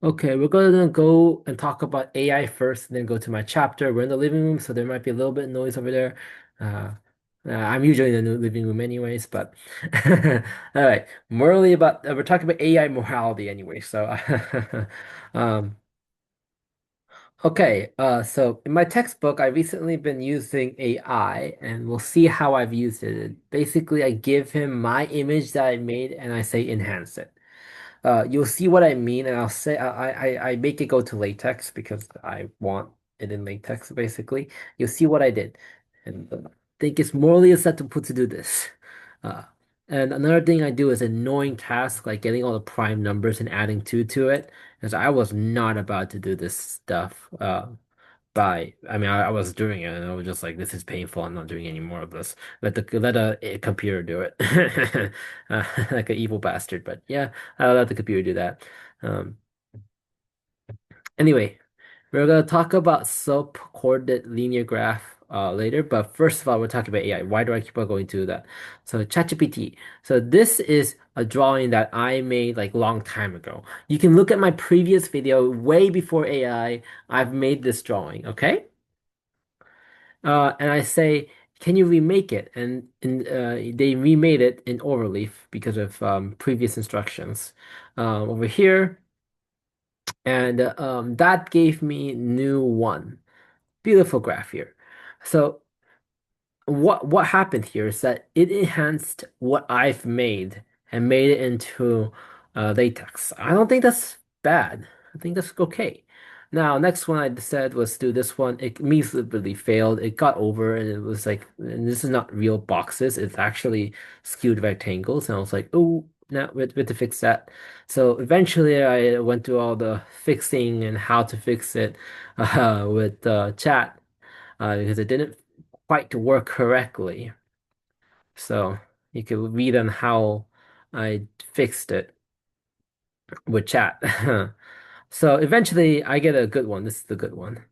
Okay, we're gonna go and talk about AI first, and then go to my chapter. We're in the living room, so there might be a little bit of noise over there. Uh, I'm usually in the living room anyways, but all right. Morally about we're talking about AI morality anyway. So, um, okay. So in my textbook, I've recently been using AI, and we'll see how I've used it. Basically, I give him my image that I made, and I say enhance it. You'll see what I mean, and I'll say I make it go to latex because I want it in latex, basically. You'll see what I did, and I think it's morally acceptable to do this. Uh, and another thing I do is annoying task like getting all the prime numbers and adding two to it, because I was not about to do this stuff. I mean, I was doing it, and I was just like, "This is painful. I'm not doing any more of this. Let a computer do it, like an evil bastard." But yeah, I'll let the computer do that. Um, anyway, we're gonna talk about sub-coordinate linear graph later. But first of all, we're talking about AI. Why do I keep on going to that? So ChatGPT. So this is a drawing that I made like long time ago. You can look at my previous video way before AI. I've made this drawing. Okay. And I say, can you remake it? And they remade it in overleaf because of previous instructions over here. And that gave me new one. Beautiful graph here. So what happened here is that it enhanced what I've made and made it into latex. I don't think that's bad. I think that's okay. Now, next one I said was do this one. It miserably failed. It got over and it was like, and this is not real boxes. It's actually skewed rectangles. And I was like, oh, now we have to fix that. So eventually I went through all the fixing and how to fix it with chat because it didn't quite work correctly. So you could read on how I fixed it with chat. So eventually I get a good one. This is the good one.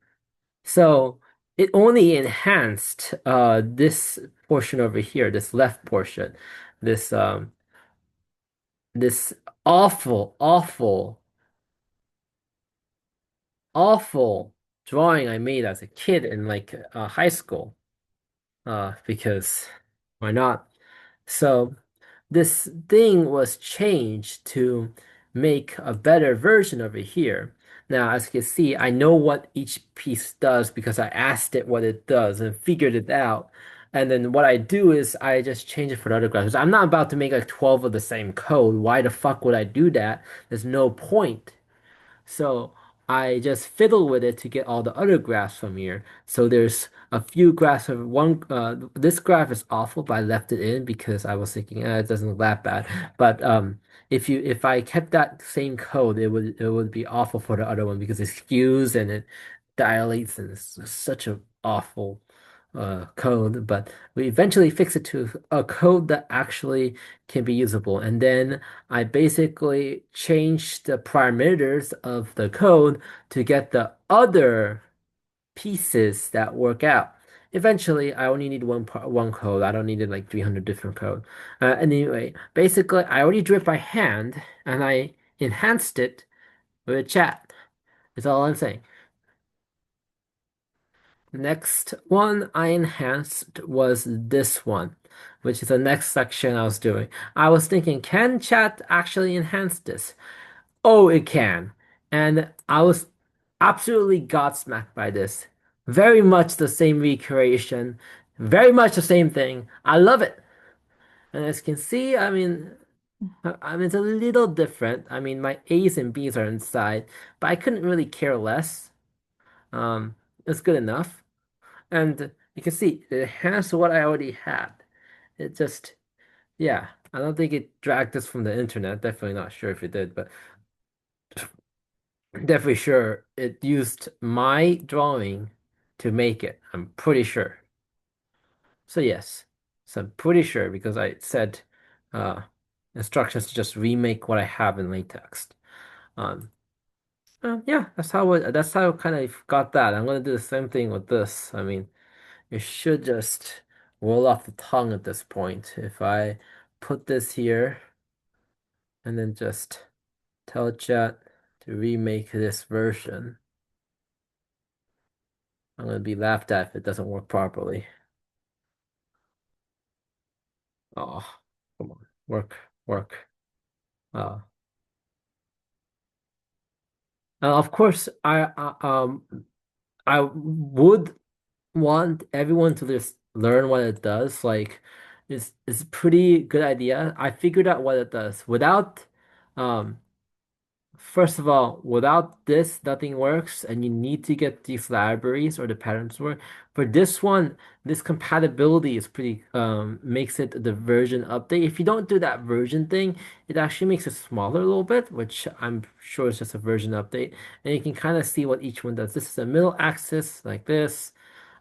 So it only enhanced this portion over here, this left portion, this this awful, awful, awful drawing I made as a kid in like high school. Because why not? So this thing was changed to make a better version over here. Now, as you can see, I know what each piece does because I asked it what it does and figured it out. And then what I do is I just change it for the other graphs. I'm not about to make like 12 of the same code. Why the fuck would I do that? There's no point. So I just fiddle with it to get all the other graphs from here. So there's a few graphs of one. This graph is awful, but I left it in because I was thinking, it doesn't look that bad. But if I kept that same code, it would be awful for the other one because it skews and it dilates and it's such a awful code. But we eventually fix it to a code that actually can be usable, and then I basically changed the parameters of the code to get the other pieces that work out. Eventually, I only need one code. I don't need it like 300 different code. Anyway, basically, I already drew it by hand and I enhanced it with chat. That's all I'm saying. Next one I enhanced was this one, which is the next section I was doing. I was thinking, can chat actually enhance this? Oh, it can. And I was absolutely gobsmacked by this. Very much the same recreation, very much the same thing. I love it. And as you can see, I mean, it's a little different. I mean, my A's and B's are inside, but I couldn't really care less. It's good enough. And you can see it has what I already had. It just, yeah, I don't think it dragged this from the internet. Definitely not sure if it did, but definitely sure it used my drawing to make it. I'm pretty sure. So yes, so I'm pretty sure because I said uh, instructions to just remake what I have in latex. Um, yeah, that's how I kind of got that. I'm gonna do the same thing with this. I mean, it should just roll off the tongue at this point. If I put this here and then just tell chat to remake this version. I'm gonna be laughed at if it doesn't work properly. Oh, come on, work, work. Uh, of course, I would want everyone to just learn what it does. Like, it's a pretty good idea. I figured out what it does. Um, First of all, without this, nothing works, and you need to get these libraries or the patterns work. For this one, this compatibility is pretty makes it the version update. If you don't do that version thing, it actually makes it smaller a little bit, which I'm sure is just a version update. And you can kind of see what each one does. This is the middle axis like this.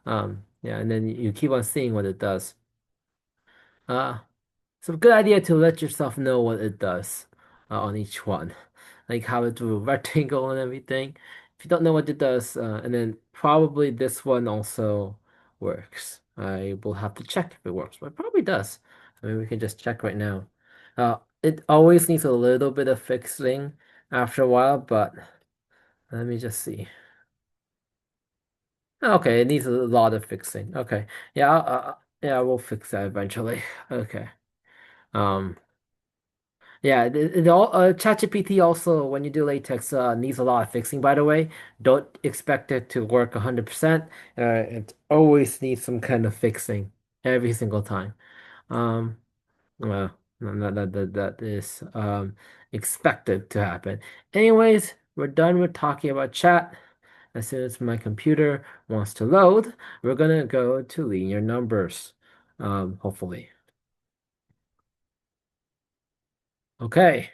Yeah, and then you keep on seeing what it does. Uh, it's a good idea to let yourself know what it does on each one, like how it do a rectangle and everything. If you don't know what it does, and then probably this one also works. I will have to check if it works, but it probably does. I mean, we can just check right now. It always needs a little bit of fixing after a while, but let me just see. Okay, it needs a lot of fixing. Okay, yeah, yeah, we'll fix that eventually. Okay. Um. Yeah, ChatGPT also, when you do latex, needs a lot of fixing, by the way. Don't expect it to work 100%. It always needs some kind of fixing every single time. Um, well, that is expected to happen. Anyways, we're done with talking about chat. As soon as my computer wants to load, we're gonna go to linear numbers, hopefully. Okay.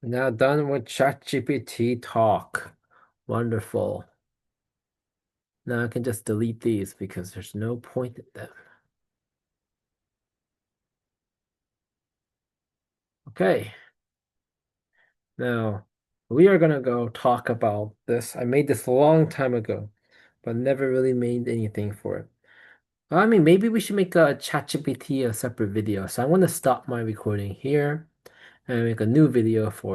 Now done with ChatGPT talk. Wonderful. Now I can just delete these because there's no point in them. Okay, now we are gonna go talk about this. I made this a long time ago, but never really made anything for it. I mean, maybe we should make a ChatGPT a separate video. So I'm gonna stop my recording here and make a new video for